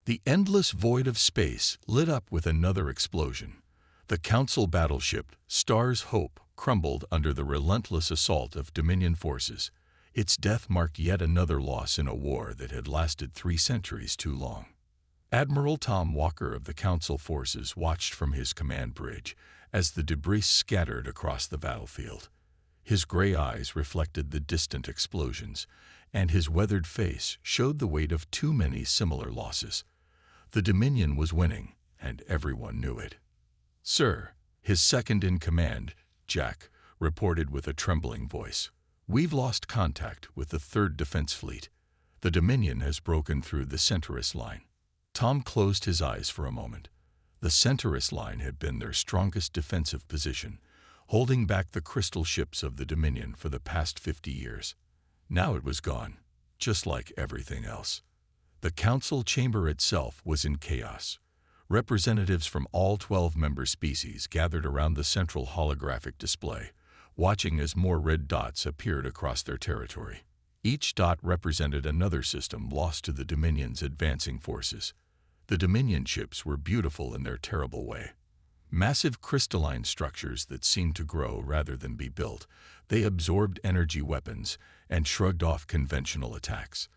The endless void of space lit up with another explosion. The Council battleship, Star's Hope, crumbled under the relentless assault of Dominion forces. Its death marked yet another loss in a war that had lasted 3 centuries too long. Admiral Tom Walker of the Council forces watched from his command bridge as the debris scattered across the battlefield. His gray eyes reflected the distant explosions, and his weathered face showed the weight of too many similar losses. The Dominion was winning, and everyone knew it. "Sir," his second-in-command, Jack, reported with a trembling voice, "we've lost contact with the 3rd Defense Fleet. The Dominion has broken through the Centaurus line." Tom closed his eyes for a moment. The Centaurus line had been their strongest defensive position, holding back the crystal ships of the Dominion for the past 50 years. Now it was gone, just like everything else. The Council chamber itself was in chaos. Representatives from all 12 member species gathered around the central holographic display, watching as more red dots appeared across their territory. Each dot represented another system lost to the Dominion's advancing forces. The Dominion ships were beautiful in their terrible way. Massive crystalline structures that seemed to grow rather than be built, they absorbed energy weapons and shrugged off conventional attacks.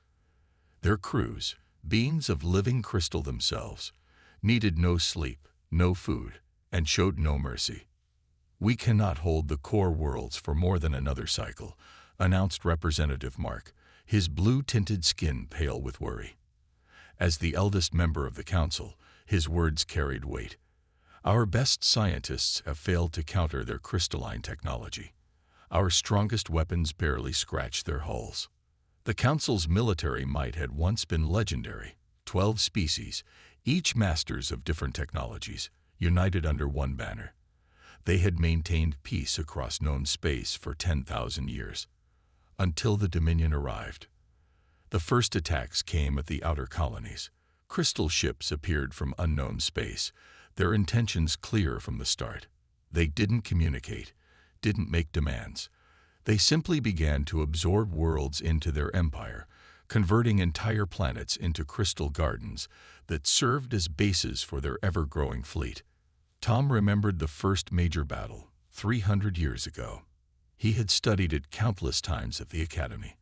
Their crews, beings of living crystal themselves, needed no sleep, no food, and showed no mercy. "We cannot hold the core worlds for more than another cycle," announced Representative Mark, his blue-tinted skin pale with worry. As the eldest member of the Council, his words carried weight. "Our best scientists have failed to counter their crystalline technology. Our strongest weapons barely scratch their hulls." The Council's military might had once been legendary. 12 species, each masters of different technologies, united under one banner. They had maintained peace across known space for 10,000 years, until the Dominion arrived. The first attacks came at the outer colonies. Crystal ships appeared from unknown space, their intentions clear from the start. They didn't communicate, didn't make demands. They simply began to absorb worlds into their empire, converting entire planets into crystal gardens that served as bases for their ever-growing fleet. Tom remembered the first major battle, 300 years ago. He had studied it countless times at the Academy.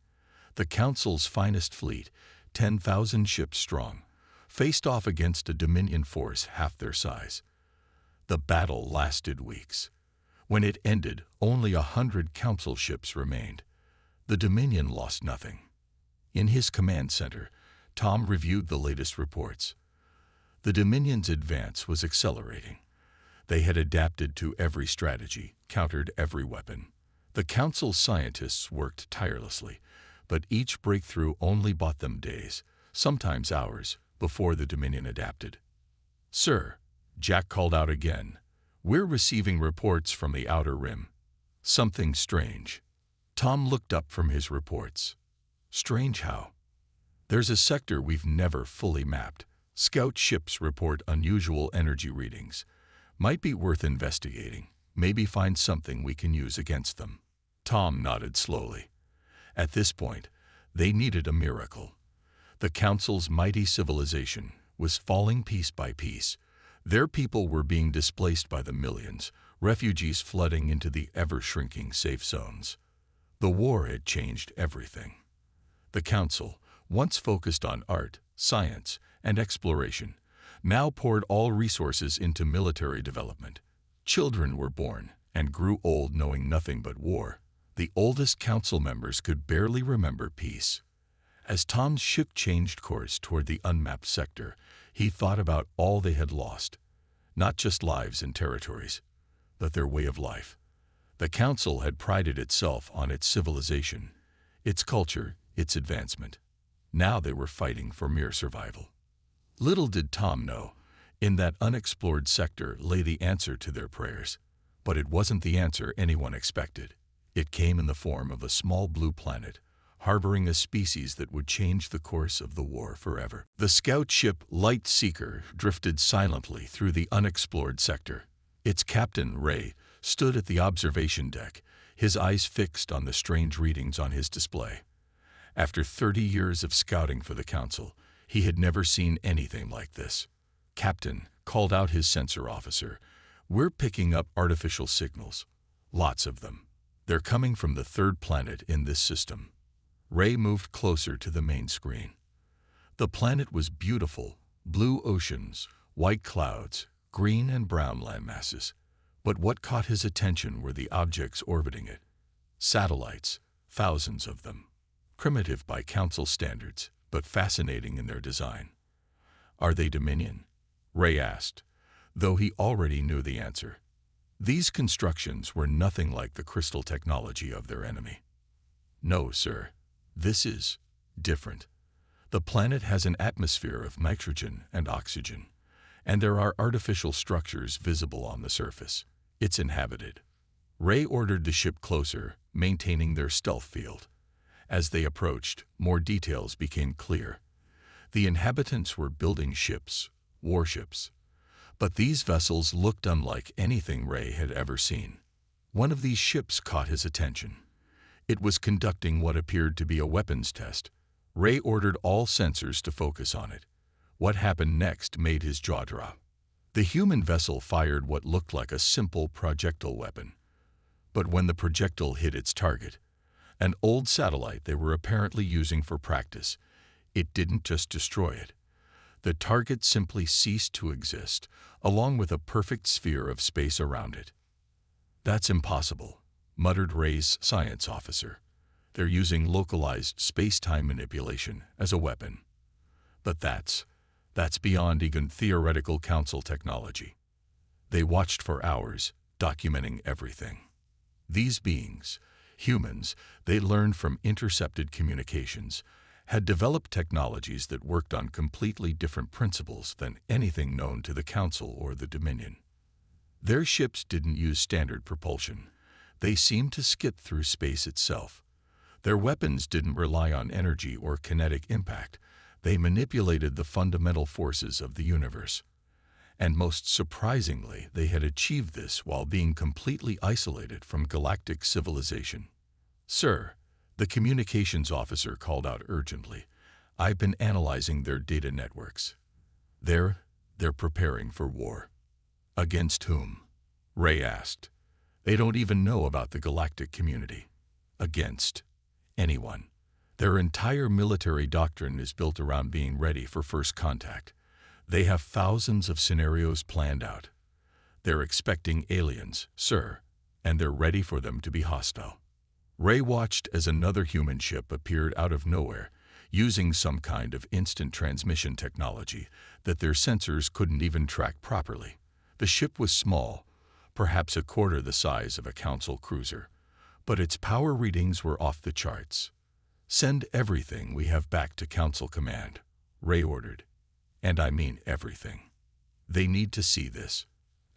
The Council's finest fleet, 10,000 ships strong, faced off against a Dominion force half their size. The battle lasted weeks. When it ended, only 100 Council ships remained. The Dominion lost nothing. In his command center, Tom reviewed the latest reports. The Dominion's advance was accelerating. They had adapted to every strategy, countered every weapon. The Council scientists worked tirelessly, but each breakthrough only bought them days, sometimes hours, before the Dominion adapted. "Sir," Jack called out again, "we're receiving reports from the Outer Rim. Something strange." Tom looked up from his reports. "Strange how?" "There's a sector we've never fully mapped. Scout ships report unusual energy readings. Might be worth investigating. Maybe find something we can use against them." Tom nodded slowly. At this point, they needed a miracle. The Council's mighty civilization was falling piece by piece. Their people were being displaced by the millions, refugees flooding into the ever-shrinking safe zones. The war had changed everything. The Council, once focused on art, science, and exploration, now poured all resources into military development. Children were born and grew old knowing nothing but war. The oldest Council members could barely remember peace. As Tom's ship changed course toward the Unmapped Sector, he thought about all they had lost. Not just lives and territories, but their way of life. The Council had prided itself on its civilization, its culture, its advancement. Now they were fighting for mere survival. Little did Tom know, in that unexplored sector lay the answer to their prayers. But it wasn't the answer anyone expected. It came in the form of a small blue planet, harboring a species that would change the course of the war forever. The scout ship Light Seeker drifted silently through the unexplored sector. Its captain, Ray, stood at the observation deck, his eyes fixed on the strange readings on his display. After 30 years of scouting for the Council, He had never seen anything like this. "Captain," called out his sensor officer, "we're picking up artificial signals. Lots of them. They're coming from the third planet in this system." Ray moved closer to the main screen. The planet was beautiful: blue oceans, white clouds, green and brown landmasses. But what caught his attention were the objects orbiting it. Satellites, thousands of them. Primitive by Council standards, but fascinating in their design. "Are they Dominion?" Ray asked, though he already knew the answer. These constructions were nothing like the crystal technology of their enemy. "No, sir. This is different. The planet has an atmosphere of nitrogen and oxygen, and there are artificial structures visible on the surface. It's inhabited." Ray ordered the ship closer, maintaining their stealth field. As they approached, more details became clear. The inhabitants were building ships, warships. But these vessels looked unlike anything Ray had ever seen. One of these ships caught his attention. It was conducting what appeared to be a weapons test. Ray ordered all sensors to focus on it. What happened next made his jaw drop. The human vessel fired what looked like a simple projectile weapon. But when the projectile hit its target, an old satellite they were apparently using for practice, it didn't just destroy it. The target simply ceased to exist, along with a perfect sphere of space around it. "That's impossible," muttered Ray's science officer. "They're using localized space-time manipulation as a weapon." But that's beyond even theoretical Council technology. They watched for hours, documenting everything. These beings, humans, they learned from intercepted communications, had developed technologies that worked on completely different principles than anything known to the Council or the Dominion. Their ships didn't use standard propulsion. They seemed to skip through space itself. Their weapons didn't rely on energy or kinetic impact. They manipulated the fundamental forces of the universe. And most surprisingly, they had achieved this while being completely isolated from galactic civilization. "Sir," the communications officer called out urgently, "I've been analyzing their data networks. They're preparing for war." "Against whom?" Ray asked. "They don't even know about the galactic community." "Against anyone. Their entire military doctrine is built around being ready for first contact. They have thousands of scenarios planned out. They're expecting aliens, sir, and they're ready for them to be hostile." Ray watched as another human ship appeared out of nowhere, using some kind of instant transmission technology that their sensors couldn't even track properly. The ship was small, perhaps a quarter the size of a Council cruiser, but its power readings were off the charts. "Send everything we have back to Council Command," Ray ordered. "And I mean everything. They need to see this."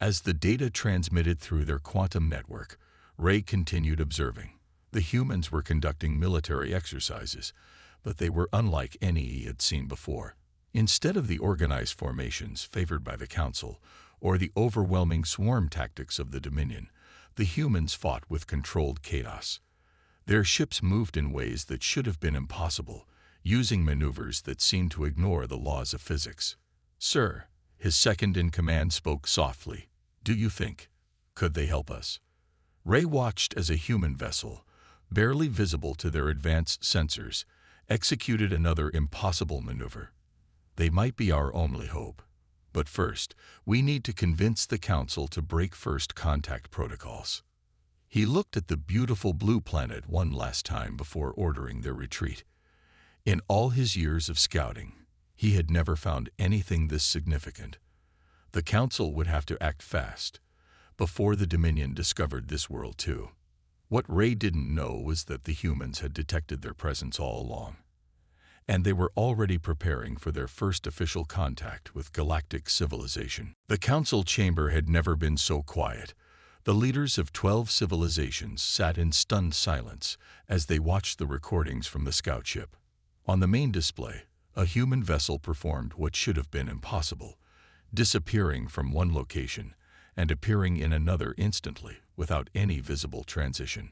As the data transmitted through their quantum network, Ray continued observing. The humans were conducting military exercises, but they were unlike any he had seen before. Instead of the organized formations favored by the Council or the overwhelming swarm tactics of the Dominion, the humans fought with controlled chaos. Their ships moved in ways that should have been impossible, using maneuvers that seemed to ignore the laws of physics. "Sir," his second-in-command spoke softly, "do you think, could they help us?" Ray watched as a human vessel, barely visible to their advanced sensors, executed another impossible maneuver. "They might be our only hope. But first, we need to convince the Council to break first contact protocols." He looked at the beautiful blue planet one last time before ordering their retreat. In all his years of scouting, he had never found anything this significant. The Council would have to act fast, before the Dominion discovered this world too. What Ray didn't know was that the humans had detected their presence all along, and they were already preparing for their first official contact with galactic civilization. The Council chamber had never been so quiet. The leaders of 12 civilizations sat in stunned silence as they watched the recordings from the scout ship. On the main display, a human vessel performed what should have been impossible, disappearing from one location and appearing in another instantly without any visible transition.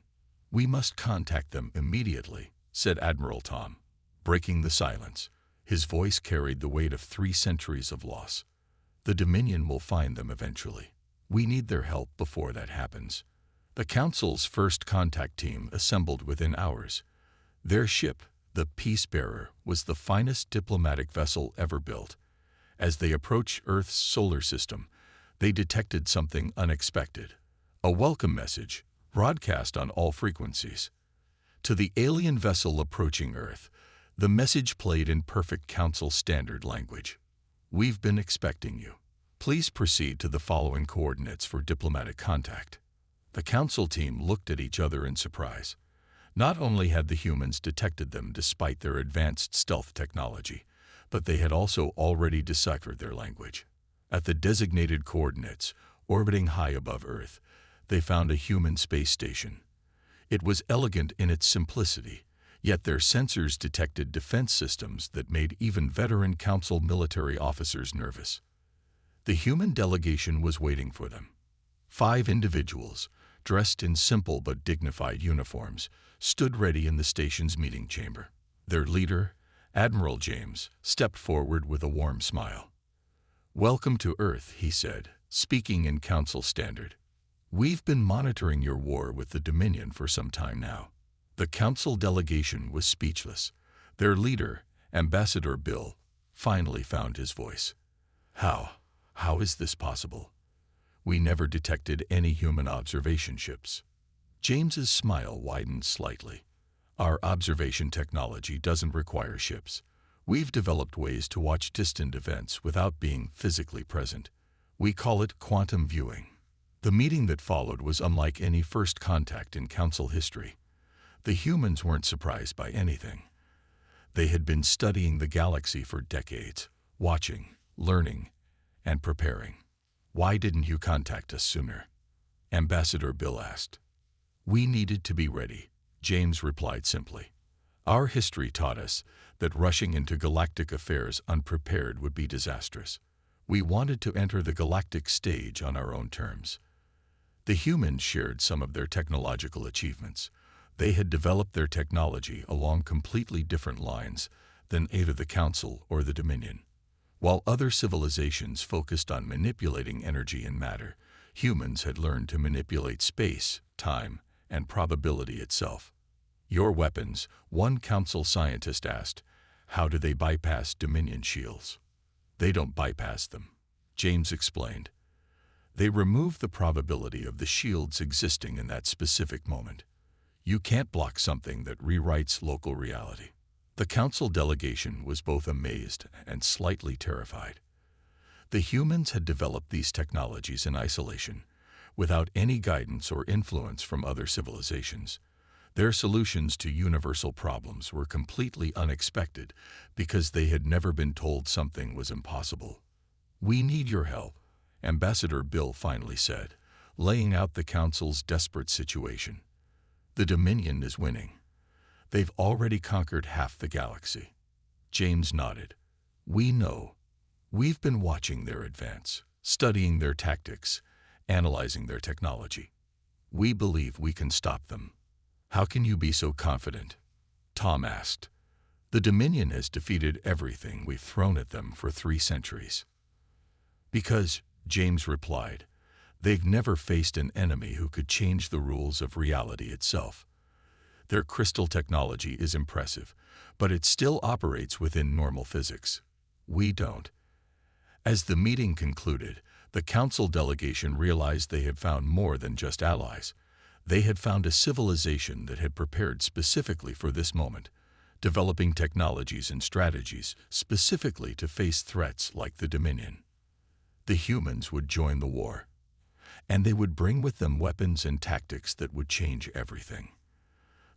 "We must contact them immediately," said Admiral Tom, breaking the silence. His voice carried the weight of 3 centuries of loss. The Dominion will find them eventually. We need their help before that happens. The Council's first contact team assembled within hours. Their ship, the Peace Bearer, was the finest diplomatic vessel ever built. As they approached Earth's solar system, they detected something unexpected. A welcome message, broadcast on all frequencies. To the alien vessel approaching Earth, the message played in perfect Council standard language. We've been expecting you. Please proceed to the following coordinates for diplomatic contact. The Council team looked at each other in surprise. Not only had the humans detected them despite their advanced stealth technology, but they had also already deciphered their language. At the designated coordinates, orbiting high above Earth, they found a human space station. It was elegant in its simplicity, yet their sensors detected defense systems that made even veteran Council military officers nervous. The human delegation was waiting for them. 5 individuals, dressed in simple but dignified uniforms, stood ready in the station's meeting chamber. Their leader, Admiral James, stepped forward with a warm smile. "Welcome to Earth," he said, speaking in Council standard. "We've been monitoring your war with the Dominion for some time now." The Council delegation was speechless. Their leader, Ambassador Bill, finally found his voice. How is this possible? We never detected any human observation ships." James's smile widened slightly. "Our observation technology doesn't require ships. We've developed ways to watch distant events without being physically present. We call it quantum viewing." The meeting that followed was unlike any first contact in Council history. The humans weren't surprised by anything. They had been studying the galaxy for decades, watching, learning, and preparing. "Why didn't you contact us sooner?" Ambassador Bill asked. "We needed to be ready," James replied simply. "Our history taught us that rushing into galactic affairs unprepared would be disastrous. We wanted to enter the galactic stage on our own terms." The humans shared some of their technological achievements. They had developed their technology along completely different lines than either the Council or the Dominion. While other civilizations focused on manipulating energy and matter, humans had learned to manipulate space, time, and probability itself. "Your weapons," one Council scientist asked, "how do they bypass Dominion shields?" "They don't bypass them," James explained. "They remove the probability of the shields existing in that specific moment. You can't block something that rewrites local reality." The Council delegation was both amazed and slightly terrified. The humans had developed these technologies in isolation, without any guidance or influence from other civilizations. Their solutions to universal problems were completely unexpected because they had never been told something was impossible. "We need your help," Ambassador Bill finally said, laying out the Council's desperate situation. "The Dominion is winning. They've already conquered half the galaxy." James nodded. "We know. We've been watching their advance, studying their tactics, analyzing their technology. We believe we can stop them." "How can you be so confident?" Tom asked. "The Dominion has defeated everything we've thrown at them for 3 centuries. "Because," James replied, "they've never faced an enemy who could change the rules of reality itself. Their crystal technology is impressive, but it still operates within normal physics. We don't." As the meeting concluded, the Council delegation realized they had found more than just allies. They had found a civilization that had prepared specifically for this moment, developing technologies and strategies specifically to face threats like the Dominion. The humans would join the war, and they would bring with them weapons and tactics that would change everything.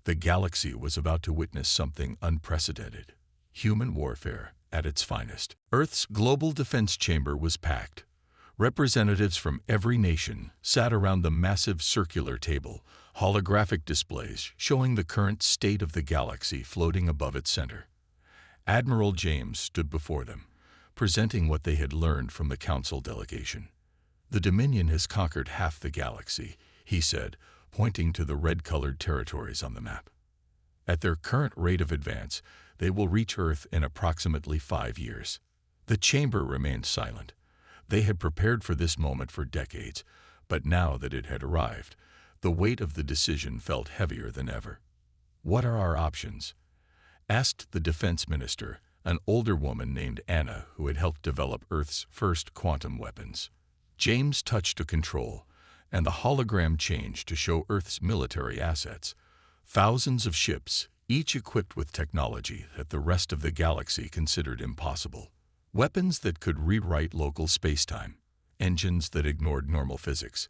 The galaxy was about to witness something unprecedented, human warfare at its finest. Earth's global defense chamber was packed. Representatives from every nation sat around the massive circular table, holographic displays showing the current state of the galaxy floating above its center. Admiral James stood before them, presenting what they had learned from the Council delegation. "The Dominion has conquered half the galaxy," he said, pointing to the red-colored territories on the map. "At their current rate of advance, They will reach Earth in approximately 5 years. The chamber remained silent. They had prepared for this moment for decades, but now that it had arrived, the weight of the decision felt heavier than ever. "What are our options?" asked the defense minister, an older woman named Anna who had helped develop Earth's first quantum weapons. James touched a control, and the hologram changed to show Earth's military assets. Thousands of ships, each equipped with technology that the rest of the galaxy considered impossible. Weapons that could rewrite local spacetime, engines that ignored normal physics,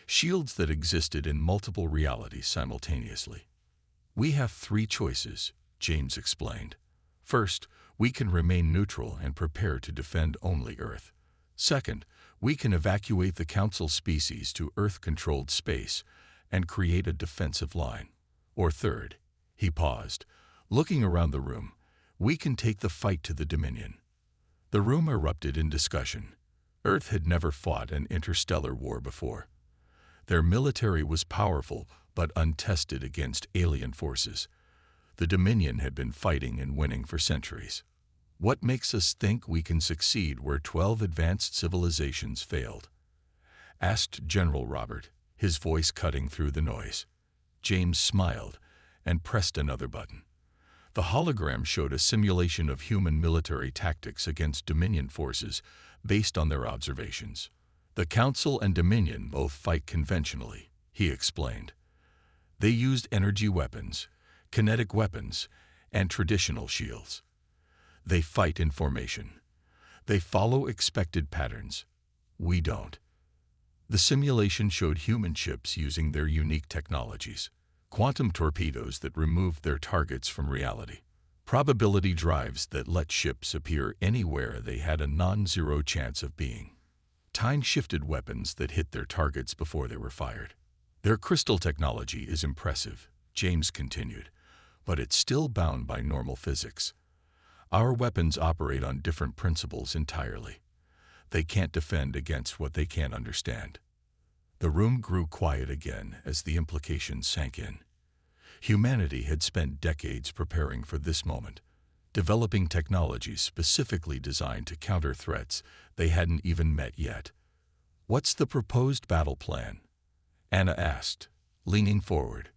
shields that existed in multiple realities simultaneously. "We have 3 choices," James explained. "First, we can remain neutral and prepare to defend only Earth. Second, we can evacuate the Council species to Earth-controlled space and create a defensive line. Or third," he paused, looking around the room, "we can take the fight to the Dominion." The room erupted in discussion. Earth had never fought an interstellar war before. Their military was powerful but untested against alien forces. The Dominion had been fighting and winning for centuries. "What makes us think we can succeed where 12 advanced civilizations failed?" asked General Robert, his voice cutting through the noise. James smiled and pressed another button. The hologram showed a simulation of human military tactics against Dominion forces based on their observations. "The Council and Dominion both fight conventionally," he explained. "They used energy weapons, kinetic weapons, and traditional shields. They fight in formation. They follow expected patterns. We don't." The simulation showed human ships using their unique technologies. Quantum torpedoes that removed their targets from reality. Probability drives that let ships appear anywhere they had a non-zero chance of being. Time-shifted weapons that hit their targets before they were fired. "Their crystal technology is impressive," James continued, "but it's still bound by normal physics. Our weapons operate on different principles entirely. They can't defend against what they can't understand." The room grew quiet again as the implications sank in. Humanity had spent decades preparing for this moment, developing technologies specifically designed to counter threats they hadn't even met yet. "What's the proposed battle plan?" Anna asked, leaning forward.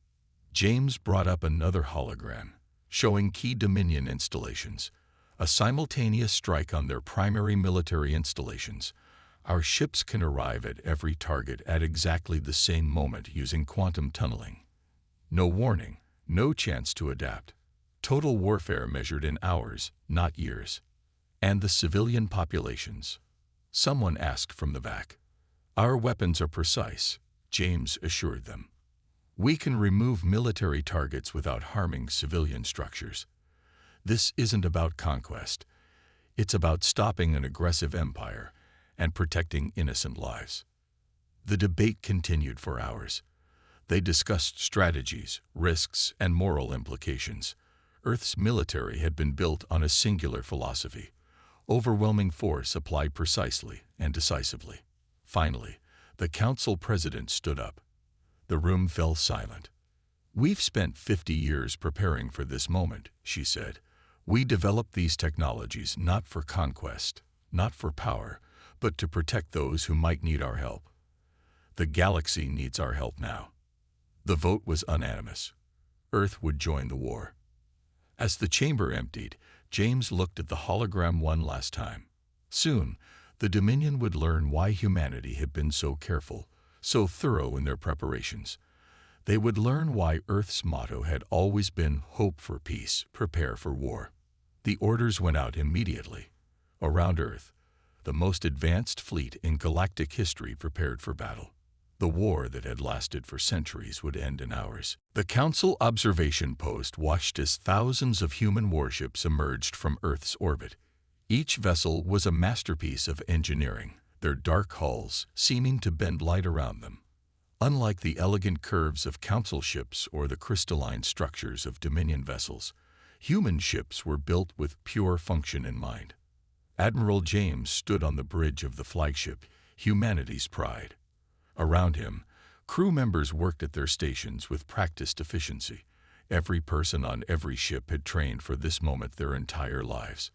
James brought up another hologram, showing key Dominion installations, a simultaneous strike on their primary military installations. "Our ships can arrive at every target at exactly the same moment using quantum tunneling. No warning, no chance to adapt. Total warfare measured in hours, not years." "And the civilian populations?" someone asked from the back. "Our weapons are precise," James assured them. "We can remove military targets without harming civilian structures. This isn't about conquest. It's about stopping an aggressive empire and protecting innocent lives." The debate continued for hours. They discussed strategies, risks, and moral implications. Earth's military had been built on a singular philosophy: overwhelming force applied precisely and decisively. Finally, the Council President stood up. The room fell silent. "We've spent 50 years preparing for this moment," she said. "We developed these technologies not for conquest, not for power, but to protect those who might need our help. The galaxy needs our help now." The vote was unanimous. Earth would join the war. As the chamber emptied, James looked at the hologram one last time. Soon, the Dominion would learn why humanity had been so careful, so thorough in their preparations. They would learn why Earth's motto had always been "Hope for peace, prepare for war." The orders went out immediately. Around Earth, the most advanced fleet in galactic history prepared for battle. The war that had lasted for centuries would end in hours. The Council observation post watched as thousands of human warships emerged from Earth's orbit. Each vessel was a masterpiece of engineering, their dark hulls seeming to bend light around them. Unlike the elegant curves of Council ships or the crystalline structures of Dominion vessels, human ships were built with pure function in mind. Admiral James stood on the bridge of the flagship, humanity's pride. Around him, crew members worked at their stations with practiced efficiency, Every person on every ship had trained for this moment their entire lives.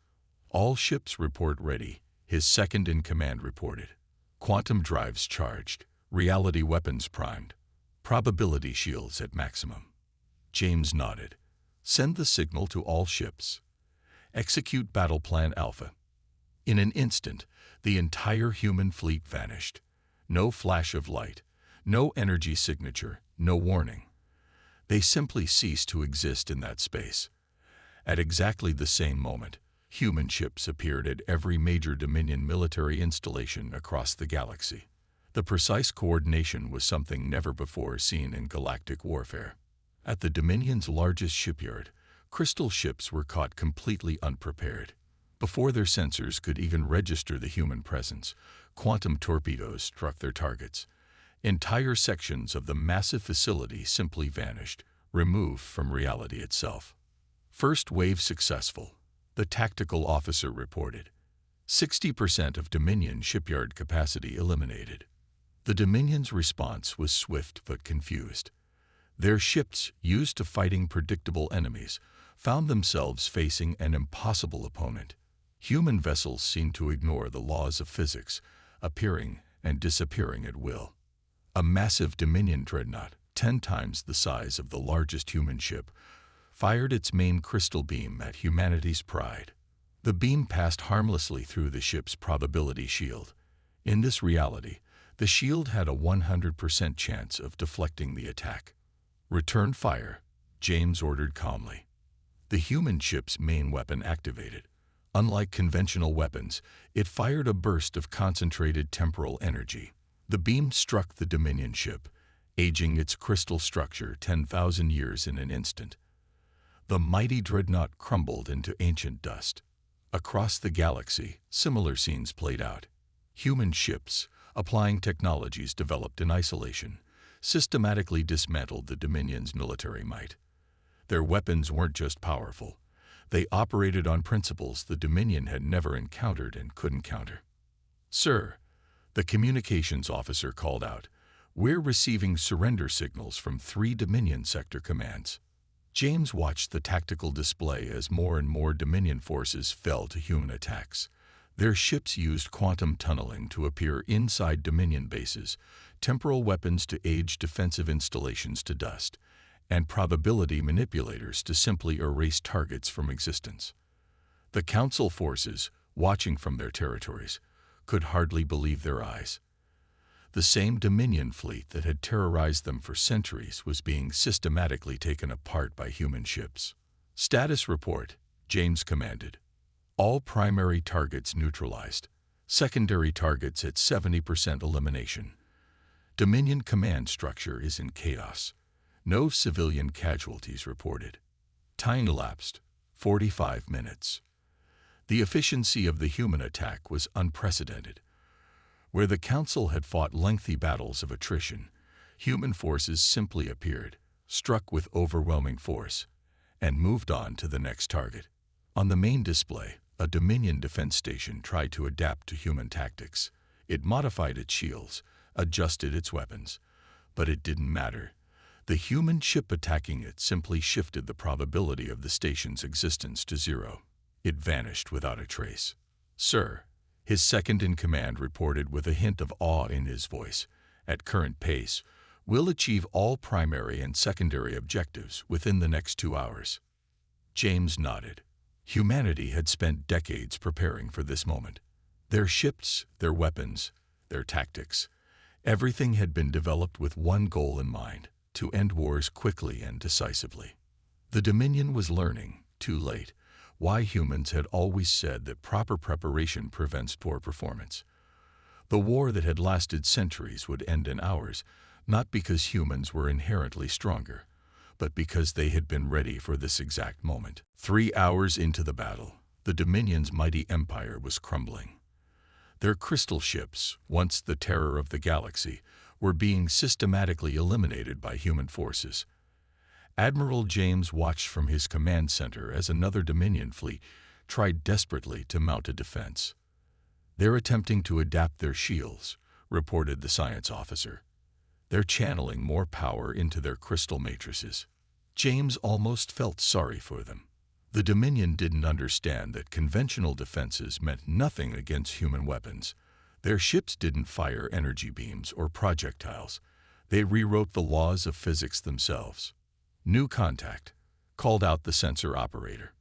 All ships report ready, his second-in-command reported. Quantum drives charged, reality weapons primed, probability shields at maximum. James nodded. Send the signal to all ships. Execute Battle Plan Alpha. In an instant, the entire human fleet vanished. No flash of light, no energy signature, no warning. They simply ceased to exist in that space. At exactly the same moment, human ships appeared at every major Dominion military installation across the galaxy. The precise coordination was something never before seen in galactic warfare. At the Dominion's largest shipyard, crystal ships were caught completely unprepared. Before their sensors could even register the human presence, quantum torpedoes struck their targets. Entire sections of the massive facility simply vanished, removed from reality itself. First wave successful, the tactical officer reported. 60% of Dominion shipyard capacity eliminated. The Dominion's response was swift but confused. Their ships, used to fighting predictable enemies, found themselves facing an impossible opponent. Human vessels seemed to ignore the laws of physics, appearing and disappearing at will. A massive Dominion dreadnought, 10 times the size of the largest human ship, fired its main crystal beam at humanity's pride. The beam passed harmlessly through the ship's probability shield. In this reality, the shield had a 100% chance of deflecting the attack. Return fire, James ordered calmly. The human ship's main weapon activated. Unlike conventional weapons, it fired a burst of concentrated temporal energy. The beam struck the Dominion ship, aging its crystal structure 10,000 years in an instant. The mighty dreadnought crumbled into ancient dust. Across the galaxy, similar scenes played out. Human ships, applying technologies developed in isolation, systematically dismantled the Dominion's military might. Their weapons weren't just powerful. They operated on principles the Dominion had never encountered and couldn't counter. "Sir," the communications officer called out, "we're receiving surrender signals from 3 Dominion sector commands." James watched the tactical display as more and more Dominion forces fell to human attacks. Their ships used quantum tunneling to appear inside Dominion bases, temporal weapons to age defensive installations to dust, and probability manipulators to simply erase targets from existence. The Council forces, watching from their territories, could hardly believe their eyes. The same Dominion fleet that had terrorized them for centuries was being systematically taken apart by human ships. "Status report," James commanded. "All primary targets neutralized. Secondary targets at 70% elimination. Dominion command structure is in chaos. No civilian casualties reported. Time elapsed, 45 minutes. The efficiency of the human attack was unprecedented. Where the Council had fought lengthy battles of attrition, human forces simply appeared, struck with overwhelming force, and moved on to the next target. On the main display, a Dominion defense station tried to adapt to human tactics. It modified its shields, adjusted its weapons, but it didn't matter. The human ship attacking it simply shifted the probability of the station's existence to 0. It vanished without a trace. "Sir," his second-in-command reported with a hint of awe in his voice, "at current pace, we'll achieve all primary and secondary objectives within the next 2 hours." James nodded. Humanity had spent decades preparing for this moment. Their ships, their weapons, their tactics, everything had been developed with one goal in mind: to end wars quickly and decisively. The Dominion was learning, too late, why humans had always said that proper preparation prevents poor performance. The war that had lasted centuries would end in hours, not because humans were inherently stronger, but because they had been ready for this exact moment. 3 hours into the battle, the Dominion's mighty empire was crumbling. Their crystal ships, once the terror of the galaxy, were being systematically eliminated by human forces. Admiral James watched from his command center as another Dominion fleet tried desperately to mount a defense. "They're attempting to adapt their shields," reported the science officer. "They're channeling more power into their crystal matrices." James almost felt sorry for them. The Dominion didn't understand that conventional defenses meant nothing against human weapons. Their ships didn't fire energy beams or projectiles. They rewrote the laws of physics themselves. "New contact," called out the sensor operator.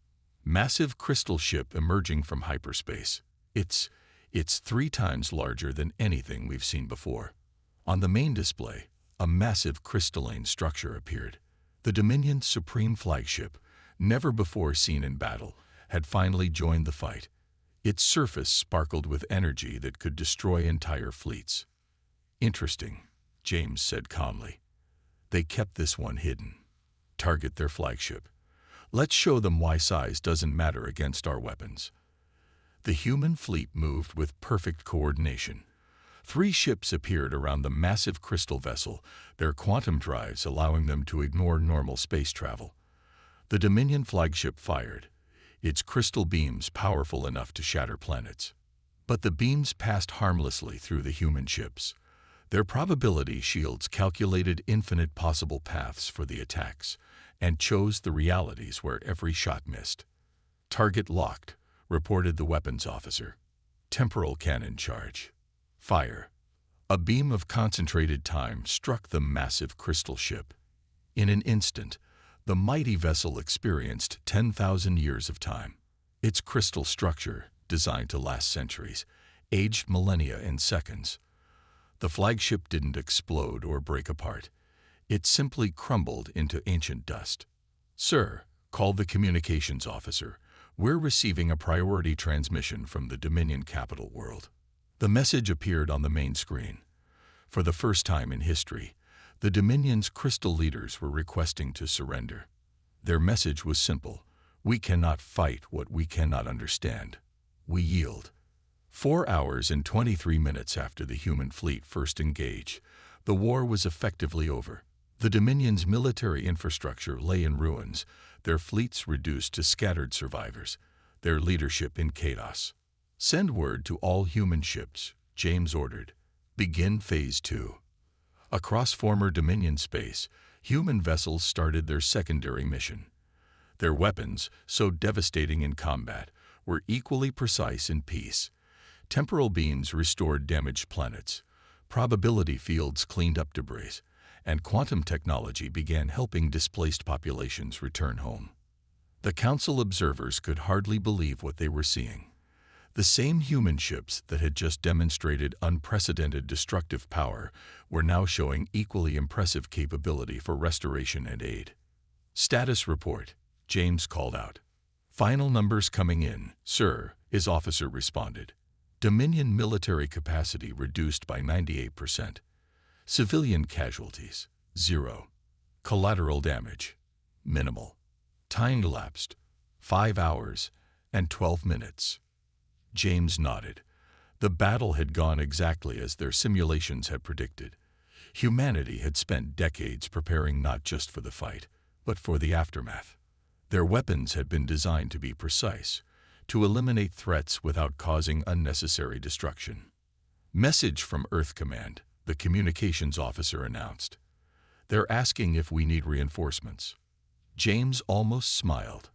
"Massive crystal ship emerging from hyperspace. It's 3 times larger than anything we've seen before." On the main display, a massive crystalline structure appeared. The Dominion's supreme flagship, never before seen in battle, had finally joined the fight. Its surface sparkled with energy that could destroy entire fleets. "Interesting," James said calmly. "They kept this one hidden. Target their flagship. Let's show them why size doesn't matter against our weapons." The human fleet moved with perfect coordination. 3 ships appeared around the massive crystal vessel, their quantum drives allowing them to ignore normal space travel. The Dominion flagship fired, its crystal beams powerful enough to shatter planets. But the beams passed harmlessly through the human ships. Their probability shields calculated infinite possible paths for the attacks and chose the realities where every shot missed. "Target locked," reported the weapons officer. "Temporal cannon charge. Fire." A beam of concentrated time struck the massive crystal ship. In an instant, the mighty vessel experienced 10,000 years of time. Its crystal structure, designed to last centuries, aged millennia in seconds. The flagship didn't explode or break apart. It simply crumbled into ancient dust. "Sir," called the communications officer, "we're receiving a priority transmission from the Dominion capital world." The message appeared on the main screen. For the first time in history, the Dominion's crystal leaders were requesting to surrender. Their message was simple: "We cannot fight what we cannot understand. We yield." 4 hours and 23 minutes after the human fleet first engaged, the war was effectively over. The Dominion's military infrastructure lay in ruins, their fleets reduced to scattered survivors, their leadership in chaos. "Send word to all human ships," James ordered. "Begin Phase 2. Across former Dominion space, human vessels started their secondary mission. Their weapons, so devastating in combat, were equally precise in peace. Temporal beams restored damaged planets, probability fields cleaned up debris, and quantum technology began helping displaced populations return home. The Council observers could hardly believe what they were seeing. The same human ships that had just demonstrated unprecedented destructive power were now showing equally impressive capability for restoration and aid. "Status report," James called out. "Final numbers coming in, sir," his officer responded. "Dominion military capacity reduced by 98%. Civilian casualties, 0. Collateral damage, minimal. Time elapsed, 5 hours and 12 minutes. James nodded. The battle had gone exactly as their simulations had predicted. Humanity had spent decades preparing not just for the fight, but for the aftermath. Their weapons had been designed to be precise, to eliminate threats without causing unnecessary destruction. "Message from Earth Command," the communications officer announced. "They're asking if we need reinforcements." James almost smiled.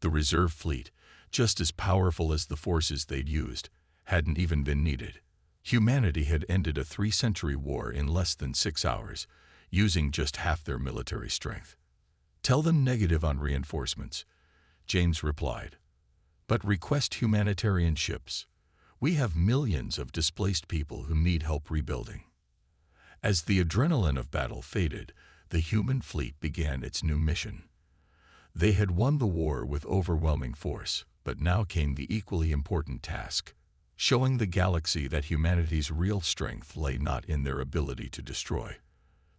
The reserve fleet, just as powerful as the forces they'd used, hadn't even been needed. Humanity had ended a 3-century war in less than 6 hours, using just half their military strength. "Tell them negative on reinforcements," James replied. "But request humanitarian ships. We have millions of displaced people who need help rebuilding." As the adrenaline of battle faded, the human fleet began its new mission. They had won the war with overwhelming force, but now came the equally important task: showing the galaxy that humanity's real strength lay not in their ability to destroy,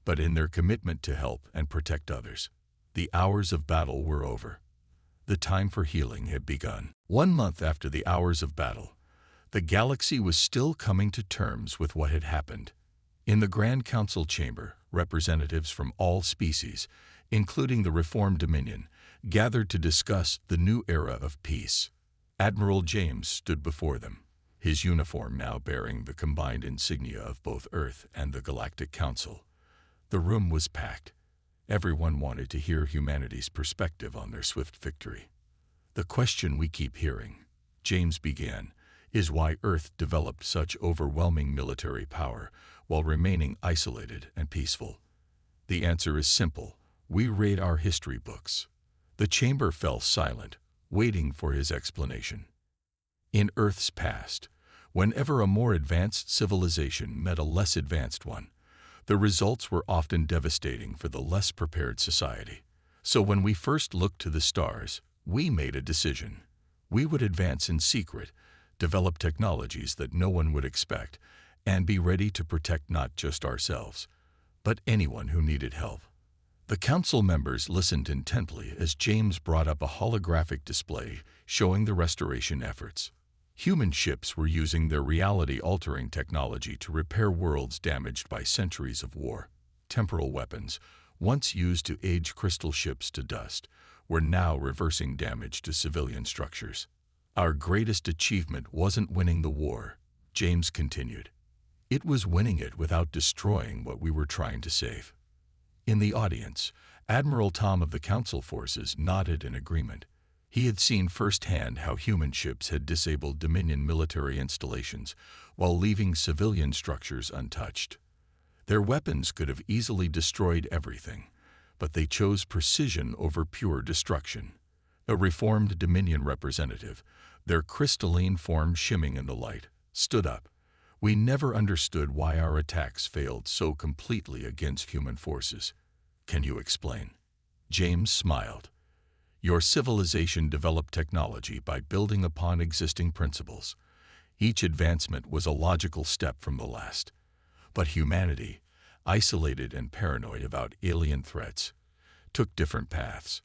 but in their commitment to help and protect others. The hours of battle were over. The time for healing had begun. 1 month after the hours of battle, the galaxy was still coming to terms with what had happened. In the Grand Council chamber, representatives from all species, including the Reformed Dominion, gathered to discuss the new era of peace. Admiral James stood before them, his uniform now bearing the combined insignia of both Earth and the Galactic Council. The room was packed. Everyone wanted to hear humanity's perspective on their swift victory. The question we keep hearing, James began, is why Earth developed such overwhelming military power while remaining isolated and peaceful. The answer is simple. We read our history books. The chamber fell silent, waiting for his explanation. In Earth's past, whenever a more advanced civilization met a less advanced one, the results were often devastating for the less prepared society. So when we first looked to the stars, we made a decision. We would advance in secret, develop technologies that no one would expect, and be ready to protect not just ourselves, but anyone who needed help. The council members listened intently as James brought up a holographic display showing the restoration efforts. Human ships were using their reality-altering technology to repair worlds damaged by centuries of war. Temporal weapons, once used to age crystal ships to dust, were now reversing damage to civilian structures. Our greatest achievement wasn't winning the war, James continued. It was winning it without destroying what we were trying to save. In the audience, Admiral Tom of the Council forces nodded in agreement. He had seen firsthand how human ships had disabled Dominion military installations while leaving civilian structures untouched. Their weapons could have easily destroyed everything, but they chose precision over pure destruction. A reformed Dominion representative, their crystalline form shimmering in the light, stood up. We never understood why our attacks failed so completely against human forces. Can you explain? James smiled. Your civilization developed technology by building upon existing principles. Each advancement was a logical step from the last. But humanity, isolated and paranoid about alien threats, took different paths.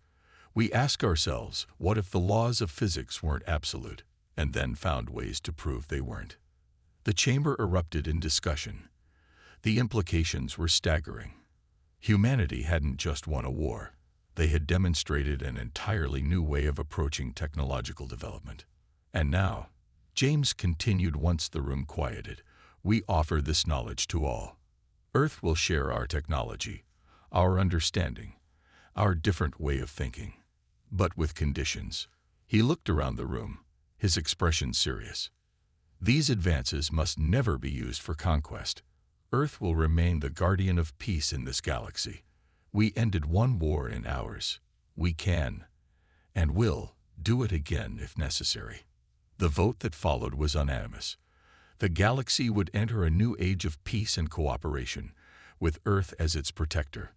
We ask ourselves, what if the laws of physics weren't absolute, and then found ways to prove they weren't? The chamber erupted in discussion. The implications were staggering. Humanity hadn't just won a war. They had demonstrated an entirely new way of approaching technological development. And now, James continued once the room quieted, we offer this knowledge to all. Earth will share our technology, our understanding, our different way of thinking. But with conditions. He looked around the room, his expression serious. These advances must never be used for conquest. Earth will remain the guardian of peace in this galaxy. We ended one war in ours. We can, and will, do it again if necessary. The vote that followed was unanimous. The galaxy would enter a new age of peace and cooperation, with Earth as its protector.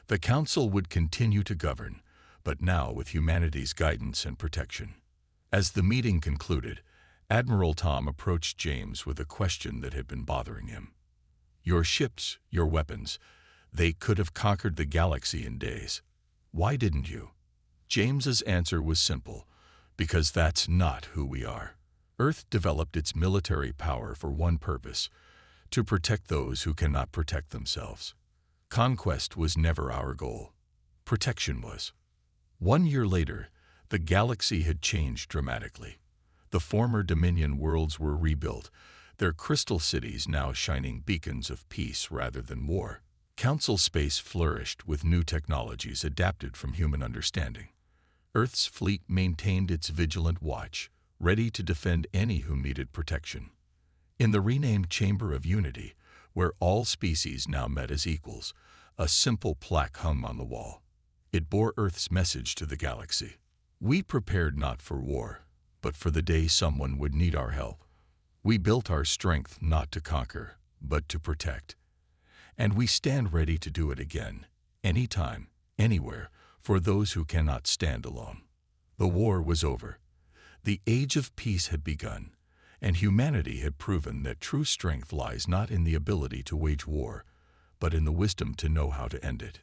The Council would continue to govern, but now with humanity's guidance and protection. As the meeting concluded, Admiral Tom approached James with a question that had been bothering him. Your ships, your weapons, they could have conquered the galaxy in days. Why didn't you? James's answer was simple, because that's not who we are. Earth developed its military power for one purpose, to protect those who cannot protect themselves. Conquest was never our goal. Protection was. 1 year later, the galaxy had changed dramatically. The former Dominion worlds were rebuilt, their crystal cities now shining beacons of peace rather than war. Council space flourished with new technologies adapted from human understanding. Earth's fleet maintained its vigilant watch, ready to defend any who needed protection. In the renamed Chamber of Unity, where all species now met as equals, a simple plaque hung on the wall. It bore Earth's message to the galaxy. We prepared not for war, but for the day someone would need our help. We built our strength not to conquer, but to protect. And we stand ready to do it again, anytime, anywhere, for those who cannot stand alone. The war was over. The age of peace had begun, and humanity had proven that true strength lies not in the ability to wage war, but in the wisdom to know how to end it.